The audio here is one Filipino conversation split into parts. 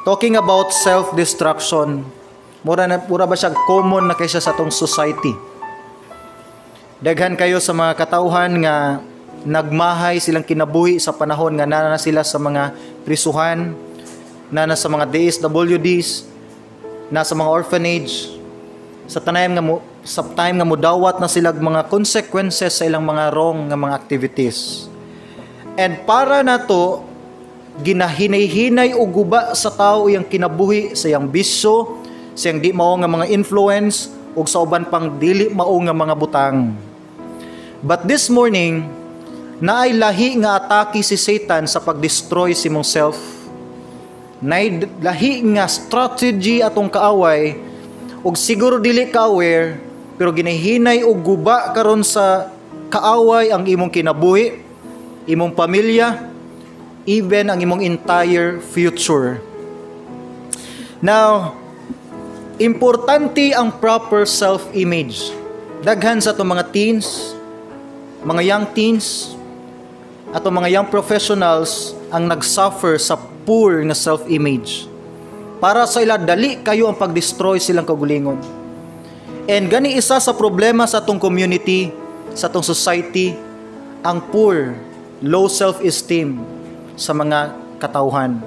talking about self-destruction, mura ba siya common na kaysa sa atong society? Daghan kayo sa mga katauhan nga nagmahay silang kinabuhi sa panahon nga nana sila sa mga prisuhan, nana sa mga DSWDs, na sa mga orphanage, sa time nga mudawat na sila mga consequences sa ilang mga wrong nga mga activities. And para nato ginahinay-hinay o guba sa tao iyang kinabuhi sa iyang bisyo, sa iyang di mao nga mga influence ug sa uban pang dili mao nga mga butang. But this morning, naay lahi nga atake si Satan sa pag-destroy si mong self. Naay lahi nga strategy atong kaaway ug siguro dili ka aware pero ginahinay og guba karon sa kaaway ang imong kinabuhi, imong pamilya, even ang imong entire future. Now, importante ang proper self-image. Daghan sa itong mga teens, mga young teens, at mga young professionals ang nagsuffer sa poor na self-image. Para sa ila, dali kayo ang pag-destroy silang kagulingon. And gani isa sa problema sa atong community, sa atong society, ang poor, low self-esteem sa mga katauhan.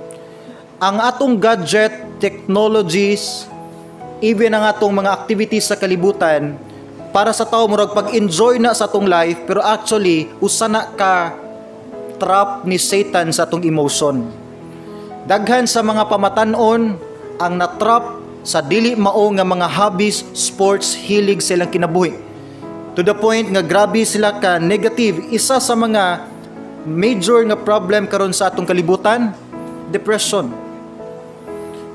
Ang atong gadget, technologies, even ang atong mga activities sa kalibutan, para sa tao murag pag-enjoy na sa atong life, pero actually usa na ka trap ni Satan sa atong emotion. Daghan sa mga pamatanon ang natrap sa dili mao nga mga hobbies, sports, hilig silang kinabuhi. To the point nga grabe sila ka negative. Isa sa mga major nga problem karon sa atong kalibutan, depression.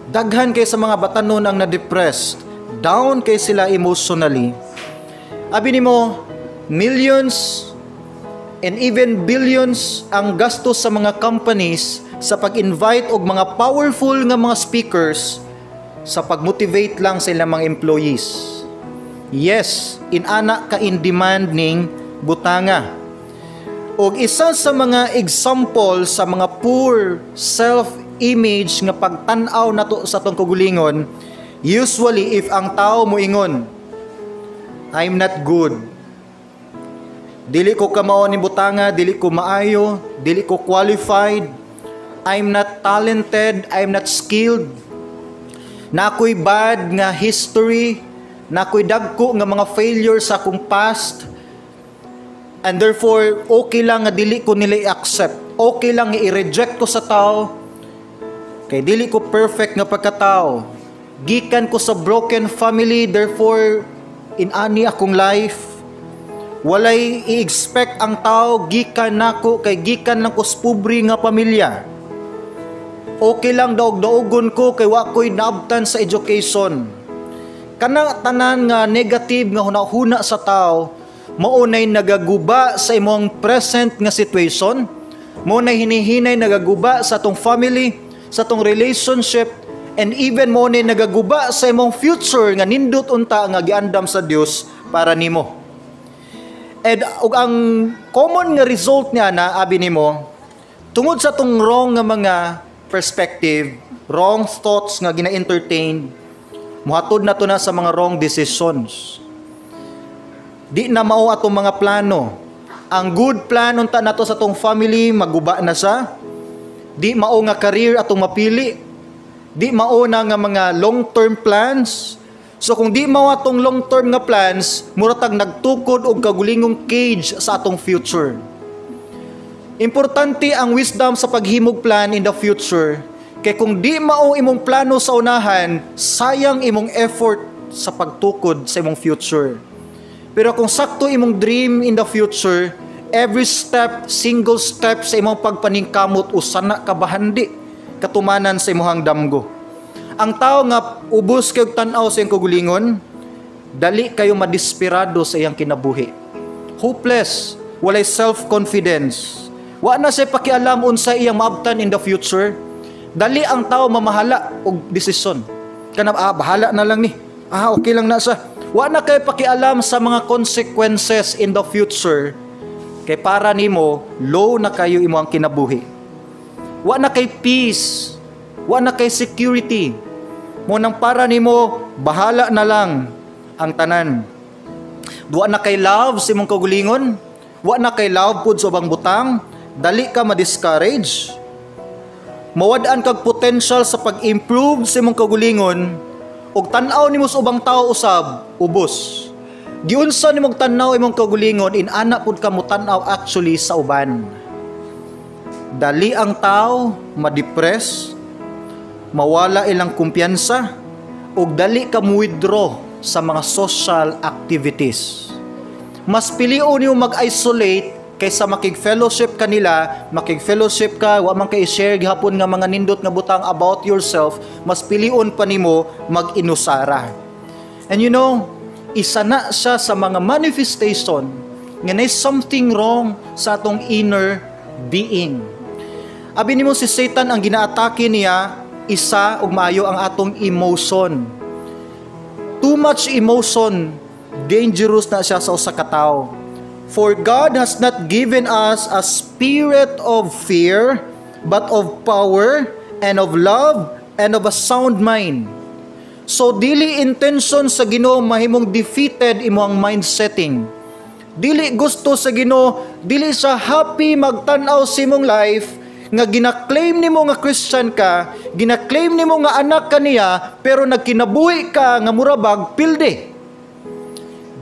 Daghan kay sa mga batanon ang na-depressed, down kay sila emotionally. Abi nimo, millions and even billions ang gastos sa mga companies sa pag-invite og mga powerful nga mga speakers sa pag-motivate lang sa ilang mga employees. Yes, inana ka in demand ning butanga. Og isa sa mga example sa mga poor self-image nga pagtan-aw nato sa atong kagulingon, usually if ang tao moingon, I'm not good. Dili ko kamao ni butanga, dili ko maayo, dili ko qualified. I'm not talented, I'm not skilled. Nakoy bad nga history, nakoy dagko nga mga failure sa akong past. And therefore, okay lang nga dili ko nila i-accept. Okay lang nga i-reject ko sa tao. Kay dili ko perfect nga pagkatao. Gikan ko sa broken family, therefore inani akong life. Walay i-expect ang tao gikan nako kay gikan lang ko sa pobre nga pamilya. Okay lang daog-daogon ko kay wa ko'y naabtan sa education. Kana tanan nga negative nga hunahuna sa tao, maunay nagaguba sa imong present nga situation, maunay hinihinay nagaguba sa atong family, sa atong relationship, and even maunay nagaguba sa imong future nga nindot unta nga giandam sa Dios para nimo. And ang common nga result niya na abi nimo, tungod sa atong wrong nga mga perspective, wrong thoughts nga gina-entertain, muhatod na to na sa mga wrong decisions. Di na mao atong mga plano. Ang good plan unta nato sa atong family maguba na sa. Di mao nga career atong mapili. Di mao na nga mga long-term plans. So kung di mao atong long-term nga plans, muratag nagtukod og kagulingong cage sa atong future. Importante ang wisdom sa paghimog plan in the future. Kay kung di mao imong plano sa unahan, sayang imong effort sa pagtukod sa imong future. Pero kung sakto imong dream in the future, every step, single step sa imong pagpaningkamot usana ka bahandi katumanan sa imong damgo. Ang tao nga ubos kay tan-aw sa iyang kagulingon, dali kayo madesperado sa iyang kinabuhi. Hopeless, walay self-confidence. Wa na siya pakialam unsa iyang maabtan in the future. Dali ang tao mamahala og desisyon. Kana bahala na lang ni. Okay lang na sa. Wa na kay pakialam sa mga consequences in the future. Kay para nimo low na kayo imo ang kinabuhi. Wa na kay peace. Wa na kay security. Mo nang para nimo bahala na lang ang tanan. Wa na kay love sa imong kaugalingon. Wa na kay love pud sa ubang butang. Dali ka ma-discourage. Mawad-an kag potential sa pag-improve sa imong kaugalingon ug tan-aw nimo sa ubang tao usab ubos. Giunsa nimong tan-aw imong kaugalingon inana pud ka mo tan-aw actually sa uban. Dali ang tao ma-depress, mawala ilang kumpiyansa ug dali ka mo-withdraw sa mga social activities. Mas pilion niyo mag-isolate kaysa makig-fellowship kanila, makig-fellowship ka, wa man kay share gihapon nga mga nindot nga butang about yourself, mas pilion pa nimo mag-inusara. And you know, isa na siya sa mga manifestation nga na something wrong sa atong inner being. Abi nimo si Satan ang ginaatake niya, isa ug maayo ang atong emotion. Too much emotion, dangerous na siya sa usa ka tawo. For God has not given us a spirit of fear, but of power, and of love, and of a sound mind. So, dili intention sa Ginoo mahimong defeated imo ang mindsetting. Dili gusto sa Ginoo, dili siya happy magtan-aw sa imong life, nga gina-claim nimo nga Christian ka, gina-claim nimo nga anak ka niya, pero nagkinabuhi ka nga murabag pilde.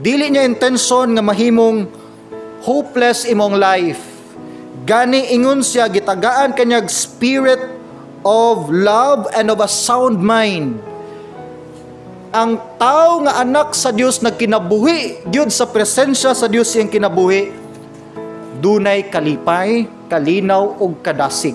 Dili niya intention nga mahimong hopeless imong life. Gani ingon siya gitagaan kanyag spirit of love and of a sound mind. Ang tao nga anak sa Dios nagkinabuhi gyud sa presensya sa Dios iyang kinabuhi, dunay kalipay, kalinaw ug kadasig.